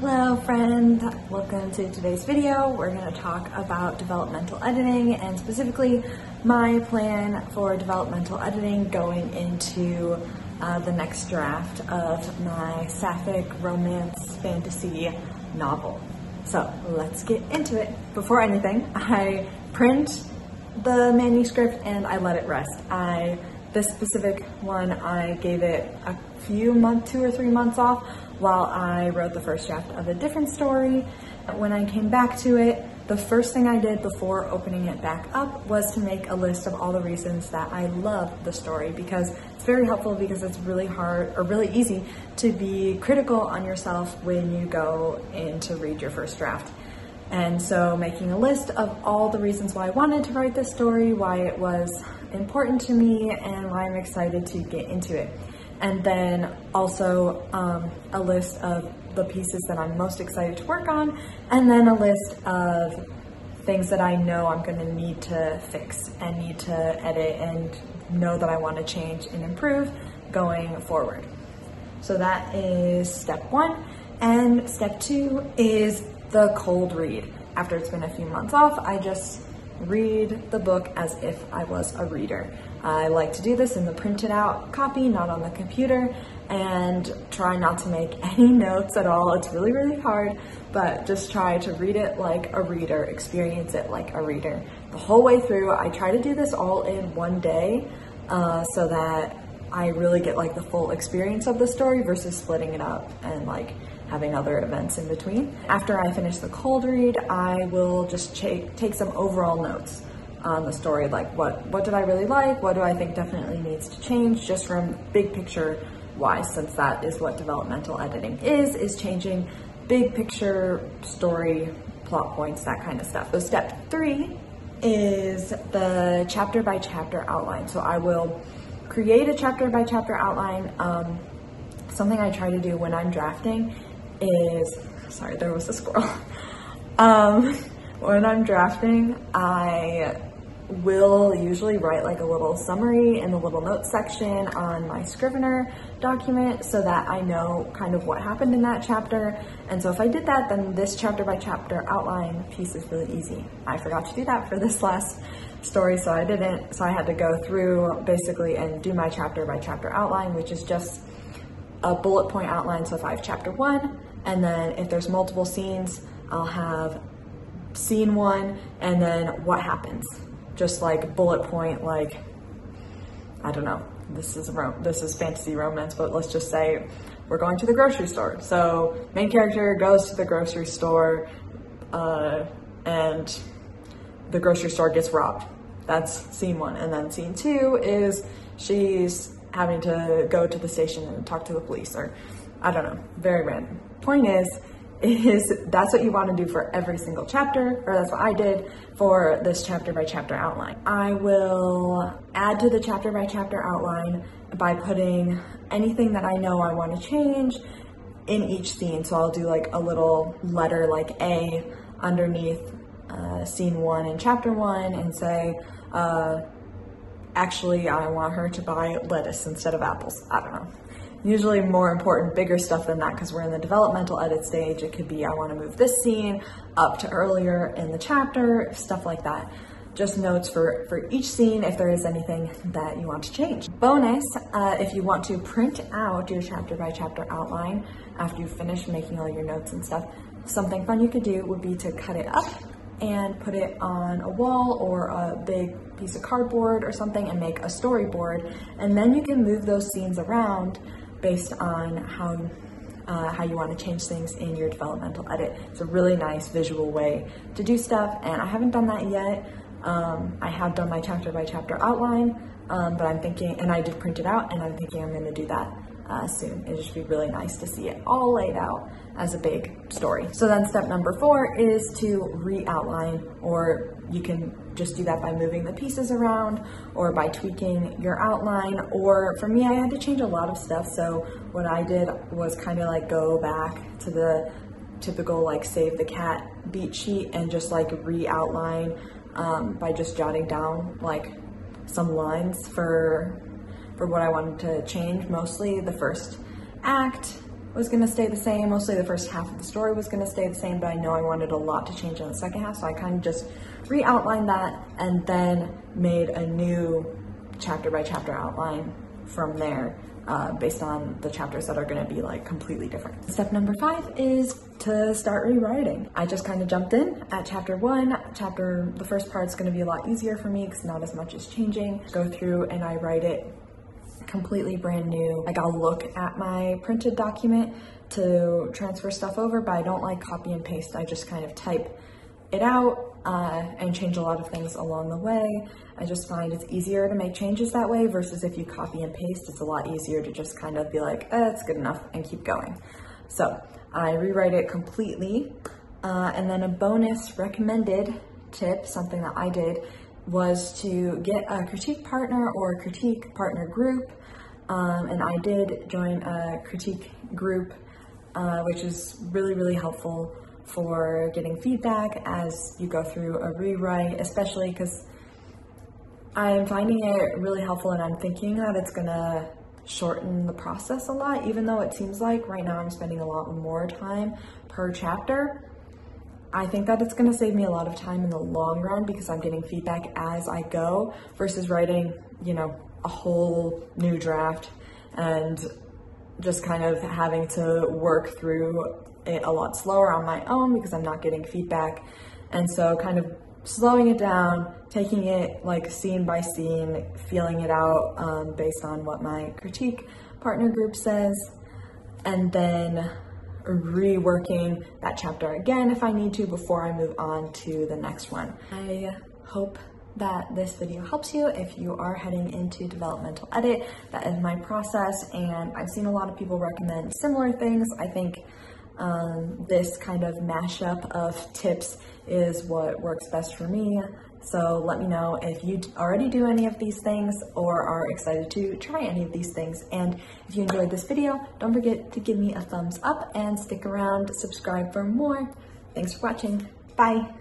Hello friend, welcome to today's video. We're going to talk about developmental editing and specifically my plan for developmental editing going into the next draft of my sapphic romance fantasy novel. So let's get into it. Before anything, I print the manuscript and I let it rest. This specific one, I gave it a few months, 2 or 3 months off while I wrote the first draft of a different story. When I came back to it, the first thing I did before opening it back up was to make a list of all the reasons that I love the story, because it's very helpful, because it's really hard or really easy to be critical on yourself when you go in to read your first draft. And so making a list of all the reasons why I wanted to write this story, why it was important to me, and why I'm excited to get into it. And then also a list of the pieces that I'm most excited to work on, and then a list of things that I know I'm going to need to fix and need to edit and know that I want to change and improve going forward. So that is step 1. And step 2 is the cold read. After it's been a few months off, I just read the book as if I was a reader. I like to do this in the printed out copy, not on the computer, and try not to make any notes at all. It's really, really hard, but just try to read it like a reader, experience it like a reader. The whole way through, I try to do this all in one day so that I really get like the full experience of the story versus splitting it up and like having other events in between. After I finish the cold read, I will just take some overall notes on the story, like what did I really like, what do I think definitely needs to change, just from big picture wise, since that is what developmental editing is changing big picture story, plot points, that kind of stuff. So step 3 is the chapter by chapter outline. So I will create a chapter by chapter outline. Something I try to do when I'm drafting is, sorry, there was a squirrel. When I'm drafting, I will usually write like a little summary in the little notes section on my Scrivener document so that I know kind of what happened in that chapter. And so if I did that, then this chapter by chapter outline piece is really easy. I forgot to do that for this last story, so I didn't. So I had to go through basically and do my chapter by chapter outline, which is just a bullet point outline. So if I have chapter 1, and then if there's multiple scenes, I'll have scene 1 and then what happens. Just like bullet point, like, I don't know, this is fantasy romance, but let's just say we're going to the grocery store. So main character goes to the grocery store and the grocery store gets robbed. That's scene 1. And then scene 2 is she's having to go to the station and talk to the police, or I don't know, very random. Point is that's what you want to do for every single chapter, or that's what I did for this chapter by chapter outline. I will add to the chapter by chapter outline by putting anything that I know I want to change in each scene. So I'll do like a little letter like A underneath scene 1 in chapter 1 and say, actually I want her to buy lettuce instead of apples. I don't know. Usually more important, bigger stuff than that, because we're in the developmental edit stage. It could be I want to move this scene up to earlier in the chapter, stuff like that. Just notes for each scene if there is anything that you want to change. Bonus, if you want to print out your chapter by chapter outline after you finish making all your notes and stuff, something fun you could do would be to cut it up and put it on a wall or a big piece of cardboard or something and make a storyboard. And then you can move those scenes around based on how you want to change things in your developmental edit. It's a really nice visual way to do stuff, and I haven't done that yet. I have done my chapter by chapter outline, but I'm thinking, and I did print it out, and I'm thinking I'm going to do that soon. It should be really nice to see it all laid out as a big story. So then step number 4 is to re-outline, or you can just do that by moving the pieces around or by tweaking your outline. Or for me, I had to change a lot of stuff. So what I did was kind of like go back to the typical like save the cat beat sheet and just like re-outline by just jotting down like some lines for what I wanted to change, mostly the first act, was gonna stay the same. Mostly the first half of the story was gonna stay the same, but I know I wanted a lot to change in the second half, so I kind of just re-outlined that and then made a new chapter by chapter outline from there, based on the chapters that are going to be like completely different. Step number 5 is to start rewriting. I just kind of jumped in at chapter 1. The first part's going to be a lot easier for me because not as much is changing. Go through and I write it completely brand new. Like, I'll look at my printed document to transfer stuff over, but I don't like copy and paste. I just kind of type it out and change a lot of things along the way. I just find it's easier to make changes that way versus if you copy and paste, it's a lot easier to just kind of be like, it's good enough and keep going. So I rewrite it completely. And then a bonus recommended tip, something that I did, was to get a critique partner or a critique partner group. And I did join a critique group, which is really, really helpful for getting feedback as you go through a rewrite, especially because I'm finding it really helpful and I'm thinking that it's gonna shorten the process a lot, even though it seems like right now I'm spending a lot more time per chapter. I think that it's gonna save me a lot of time in the long run because I'm getting feedback as I go versus writing, a whole new draft and just kind of having to work through it a lot slower on my own because I'm not getting feedback. And so kind of slowing it down, taking it like scene by scene, feeling it out based on what my critique partner group says, and then reworking that chapter again if I need to before I move on to the next one. I hope that this video helps you if you are heading into developmental edit. That is my process, and I've seen a lot of people recommend similar things. I think this kind of mashup of tips is what works best for me. So let me know if you already do any of these things or are excited to try any of these things. And if you enjoyed this video, don't forget to give me a thumbs up and stick around, subscribe for more. Thanks for watching. Bye.